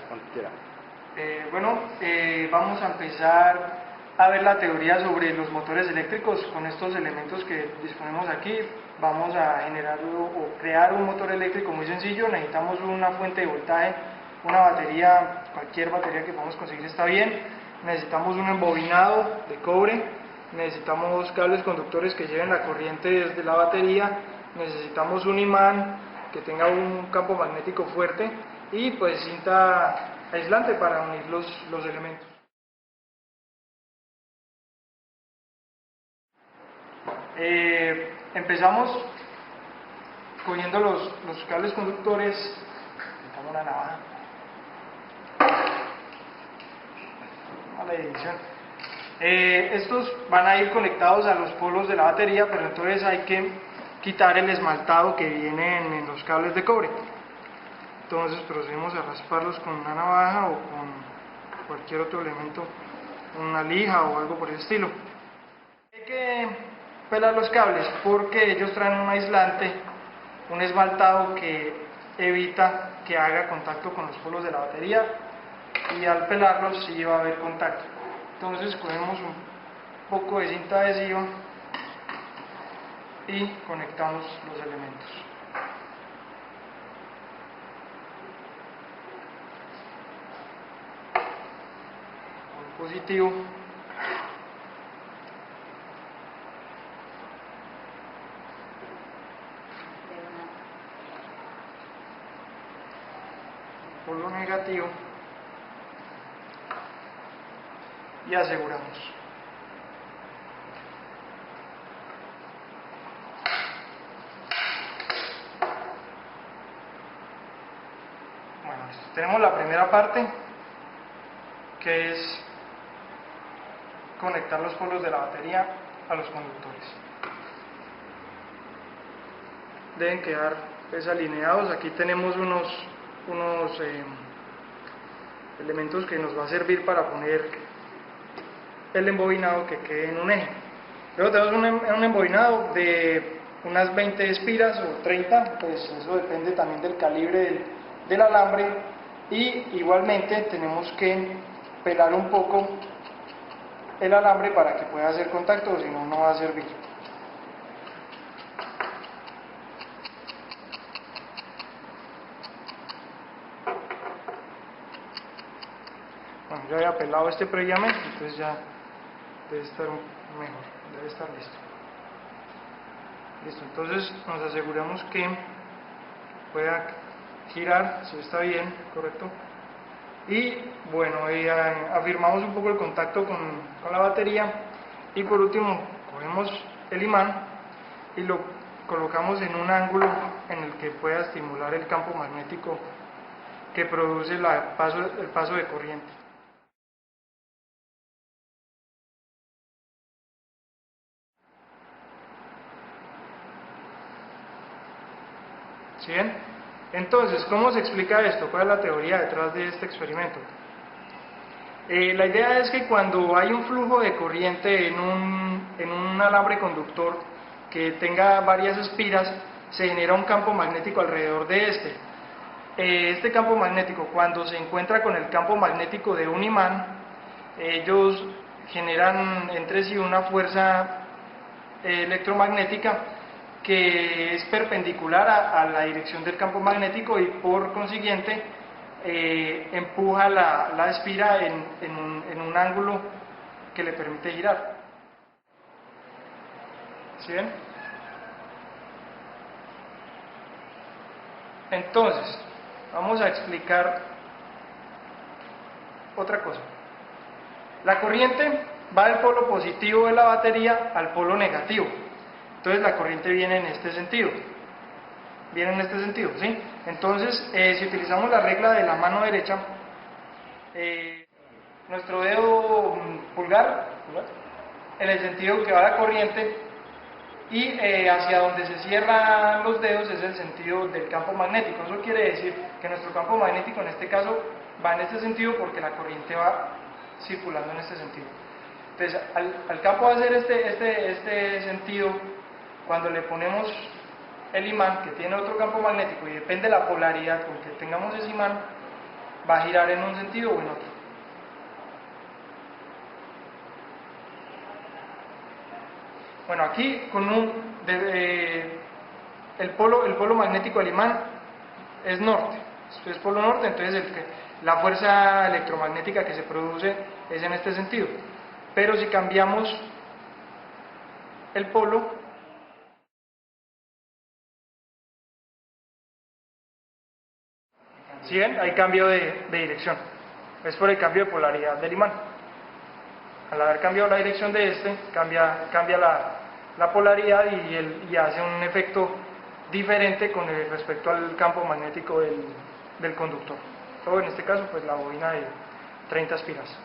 cuando quiera. Vamos a empezar a ver la teoría sobre los motores eléctricos. Con estos elementos que disponemos aquí vamos a generar o crear un motor eléctrico muy sencillo. Necesitamos una fuente de voltaje, una batería, cualquier batería que podamos conseguir está bien. Necesitamos un embobinado de cobre, necesitamos cables conductores que lleven la corriente desde la batería, necesitamos un imán que tenga un campo magnético fuerte y pues cinta aislante para unir los elementos. Empezamos cogiendo los cables conductores, necesitamos una navaja, mala edición. Estos van a ir conectados a los polos de la batería, pero entonces hay que quitar el esmaltado que viene en los cables de cobre. Entonces procedemos a rasparlos con una navaja o con cualquier otro elemento, una lija o algo por el estilo. Hay que pelar los cables porque ellos traen un aislante, un esmaltado que evita que haga contacto con los polos de la batería, y al pelarlos sí va a haber contacto. Entonces cogemos un poco de cinta adhesiva y conectamos los elementos. Positivo, polo negativo, y aseguramos. Bueno, tenemos la primera parte, que es conectar los polos de la batería a los conductores. Deben quedar alineados. Aquí tenemos unos elementos que nos va a servir para poner el embobinado que quede en un eje. Luego tenemos un embobinado de unas 20 espiras o 30, pues eso depende también del calibre del alambre, y igualmente tenemos que pelar un poco el alambre para que pueda hacer contacto, o si no, no va a servir. Bueno, yo había pelado este previamente, entonces ya debe estar mejor, debe estar listo. Listo, entonces nos aseguramos que pueda girar, si está bien, correcto. Y bueno, afirmamos un poco el contacto con la batería, y por último cogemos el imán y lo colocamos en un ángulo en el que pueda estimular el campo magnético que produce el paso de corriente. ¿Sí ven? Entonces, ¿cómo se explica esto? ¿Cuál es la teoría detrás de este experimento? La idea es que cuando hay un flujo de corriente en un alambre conductor que tenga varias espiras, se genera un campo magnético alrededor de este. Este campo magnético, cuando se encuentra con el campo magnético de un imán, ellos generan entre sí una fuerza electromagnética que es perpendicular a la dirección del campo magnético, y por consiguiente empuja la espira en un ángulo que le permite girar. ¿Sí ven? Entonces, vamos a explicar otra cosa. La corriente va del polo positivo de la batería al polo negativo. Entonces la corriente viene en este sentido. Viene en este sentido, ¿sí? Entonces, si utilizamos la regla de la mano derecha, nuestro dedo pulgar, en el sentido que va la corriente, y hacia donde se cierran los dedos es el sentido del campo magnético. Eso quiere decir que nuestro campo magnético en este caso va en este sentido porque la corriente va circulando en este sentido. Entonces, al campo hacer este sentido, cuando le ponemos el imán, que tiene otro campo magnético y depende de la polaridad con que tengamos ese imán, va a girar en un sentido o en otro. Bueno, aquí con el polo magnético del imán es norte, es polo norte, entonces la fuerza electromagnética que se produce es en este sentido. Pero si cambiamos el polo, ¿sí ven? Hay cambio de dirección, es por el cambio de polaridad del imán. Al haber cambiado la dirección de cambia la polaridad y hace un efecto diferente con respecto al campo magnético del conductor. O en este caso, pues la bobina de 30 espiras.